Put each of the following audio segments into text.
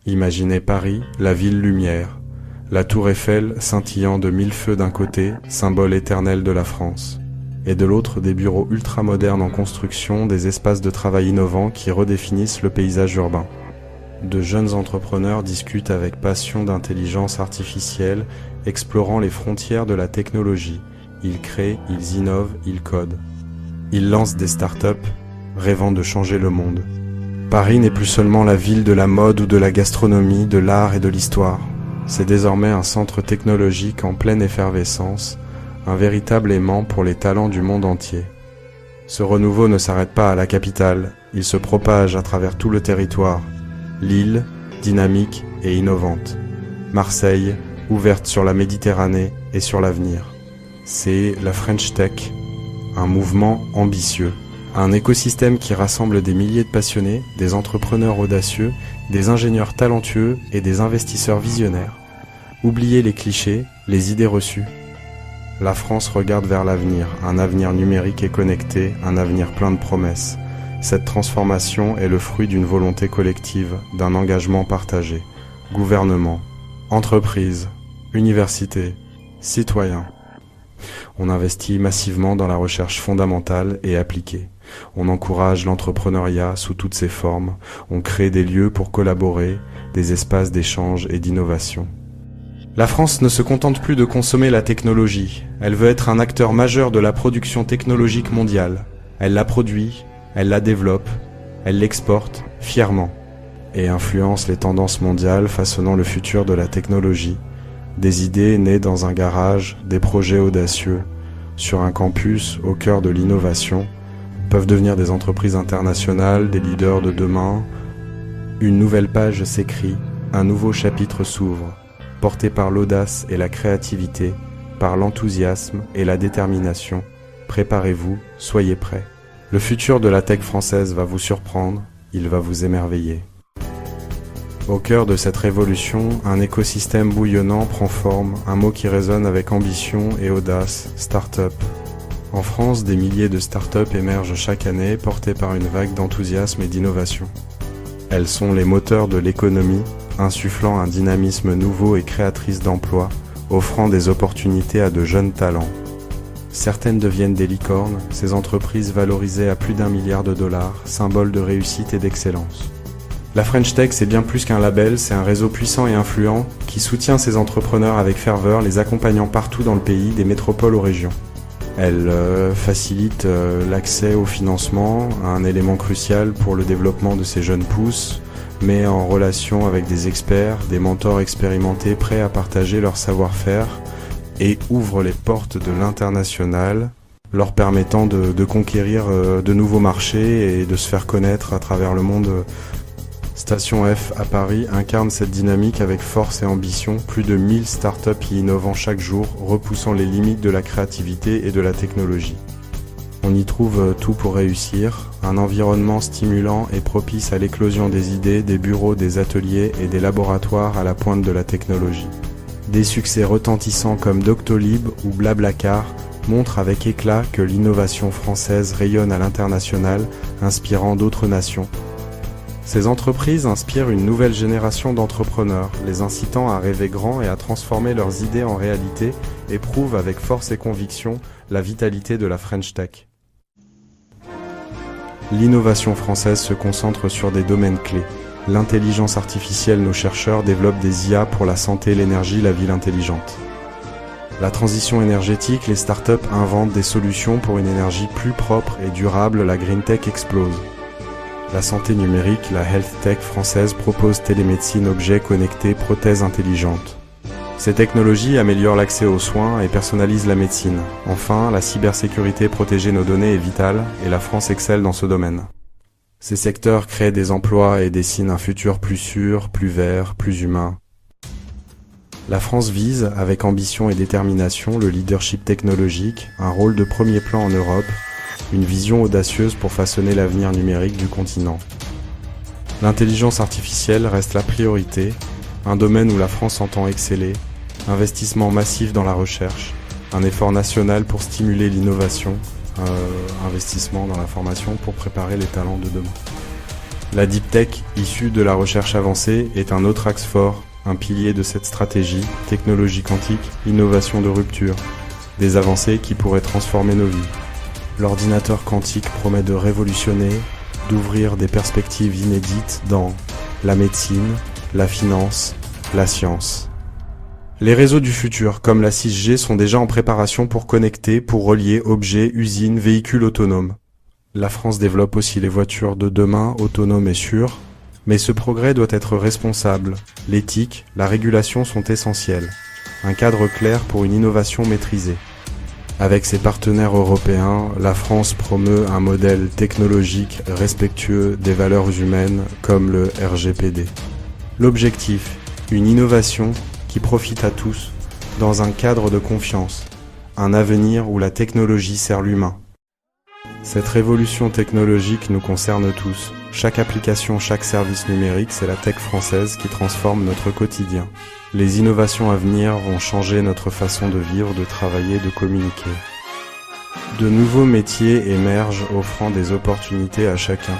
Imaginez Paris, la ville lumière, la tour Eiffel scintillant de 1000 feux d'un côté, symbole éternel de la France, et de l'autre des bureaux ultramodernes en construction, des espaces de travail innovants qui redéfinissent le paysage urbain. De jeunes entrepreneurs discutent avec passion d'intelligence artificielle, explorant les frontières de la technologie. Ils créent, ils innovent, ils codent. Ils lancent des startups, rêvant de changer le monde. Paris n'est plus seulement la ville de la mode ou de la gastronomie, de l'art et de l'histoire. C'est désormais un centre technologique en pleine effervescence, un véritable aimant pour les talents du monde entier. Ce renouveau ne s'arrête pas à la capitale, il se propage à travers tout le territoire. Lille, dynamique et innovante. Marseille, ouverte sur la Méditerranée et sur l'avenir. C'est la French Tech, un mouvement ambitieux. Un écosystème qui rassemble des milliers de passionnés, des entrepreneurs audacieux, des ingénieurs talentueux et des investisseurs visionnaires. Oubliez les clichés, les idées reçues. La France regarde vers l'avenir, un avenir numérique et connecté, un avenir plein de promesses. Cette transformation est le fruit d'une volonté collective, d'un engagement partagé. Gouvernement, entreprises, universités, citoyens. On investit massivement dans la recherche fondamentale et appliquée. On encourage l'entrepreneuriat sous toutes ses formes. On crée des lieux pour collaborer, des espaces d'échange et d'innovation. La France ne se contente plus de consommer la technologie. Elle veut être un acteur majeur de la production technologique mondiale. Elle la produit, elle la développe, elle l'exporte fièrement et influence les tendances mondiales façonnant le futur de la technologie. Des idées nées dans un garage, des projets audacieux, sur un campus au cœur de l'innovation, peuvent devenir des entreprises internationales, des leaders de demain. Une nouvelle page s'écrit, un nouveau chapitre s'ouvre, porté par l'audace et la créativité, par l'enthousiasme et la détermination. Préparez-vous, soyez prêts. Le futur de la tech française va vous surprendre, il va vous émerveiller. Au cœur de cette révolution, un écosystème bouillonnant prend forme, un mot qui résonne avec ambition et audace, start-up. En France, des milliers de start-up émergent chaque année, portées par une vague d'enthousiasme et d'innovation. Elles sont les moteurs de l'économie, insufflant un dynamisme nouveau et créatrice d'emplois, offrant des opportunités à de jeunes talents. Certaines deviennent des licornes, ces entreprises valorisées à plus d'1 milliard de dollars, symboles de réussite et d'excellence. La French Tech, c'est bien plus qu'un label, c'est un réseau puissant et influent qui soutient ces entrepreneurs avec ferveur, les accompagnant partout dans le pays, des métropoles aux régions. Elle facilite l'accès au financement, un élément crucial pour le développement de ces jeunes pousses, met en relation avec des experts, des mentors expérimentés prêts à partager leur savoir-faire et ouvre les portes de l'international, leur permettant de conquérir de nouveaux marchés et de se faire connaître à travers le monde. Station F à Paris incarne cette dynamique avec force et ambition, plus de 1000 startups y innovant chaque jour, repoussant les limites de la créativité et de la technologie. On y trouve tout pour réussir, un environnement stimulant et propice à l'éclosion des idées, des bureaux, des ateliers et des laboratoires à la pointe de la technologie. Des succès retentissants comme Doctolib ou Blablacar montrent avec éclat que l'innovation française rayonne à l'international, inspirant d'autres nations. Ces entreprises inspirent une nouvelle génération d'entrepreneurs, les incitant à rêver grand et à transformer leurs idées en réalité et prouvent avec force et conviction la vitalité de la French Tech. L'innovation française se concentre sur des domaines clés. L'intelligence artificielle, nos chercheurs développent des IA pour la santé, l'énergie, la ville intelligente. La transition énergétique, les startups inventent des solutions pour une énergie plus propre et durable, la Green Tech explose. La santé numérique, la Health Tech française propose télémédecine, objets connectés, prothèses intelligentes. Ces technologies améliorent l'accès aux soins et personnalisent la médecine. Enfin, la cybersécurité, protéger nos données est vitale et la France excelle dans ce domaine. Ces secteurs créent des emplois et dessinent un futur plus sûr, plus vert, plus humain. La France vise, avec ambition et détermination, le leadership technologique, un rôle de premier plan en Europe, une vision audacieuse pour façonner l'avenir numérique du continent. L'intelligence artificielle reste la priorité, un domaine où la France entend exceller, investissement massif dans la recherche, un effort national pour stimuler l'innovation, investissement dans la formation pour préparer les talents de demain. La Deep Tech, issue de la recherche avancée, est un autre axe fort, un pilier de cette stratégie, technologie quantique, innovation de rupture, des avancées qui pourraient transformer nos vies. L'ordinateur quantique promet de révolutionner, d'ouvrir des perspectives inédites dans la médecine, la finance, la science. Les réseaux du futur, comme la 6G, sont déjà en préparation pour connecter, pour relier objets, usines, véhicules autonomes. La France développe aussi les voitures de demain, autonomes et sûres, mais ce progrès doit être responsable. L'éthique, la régulation sont essentielles. Un cadre clair pour une innovation maîtrisée. Avec ses partenaires européens, la France promeut un modèle technologique respectueux des valeurs humaines comme le RGPD. L'objectif, une innovation qui profite à tous, dans un cadre de confiance, un avenir où la technologie sert l'humain. Cette révolution technologique nous concerne tous. Chaque application, chaque service numérique, c'est la tech française qui transforme notre quotidien. Les innovations à venir vont changer notre façon de vivre, de travailler, de communiquer. De nouveaux métiers émergent offrant des opportunités à chacun.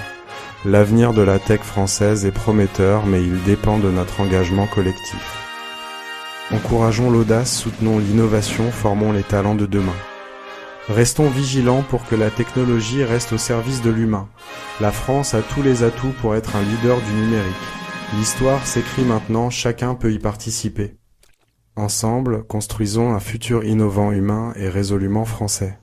L'avenir de la tech française est prometteur, mais il dépend de notre engagement collectif. Encourageons l'audace, soutenons l'innovation, formons les talents de demain. Restons vigilants pour que la technologie reste au service de l'humain. La France a tous les atouts pour être un leader du numérique. L'histoire s'écrit maintenant, chacun peut y participer. Ensemble, construisons un futur innovant humain et résolument français.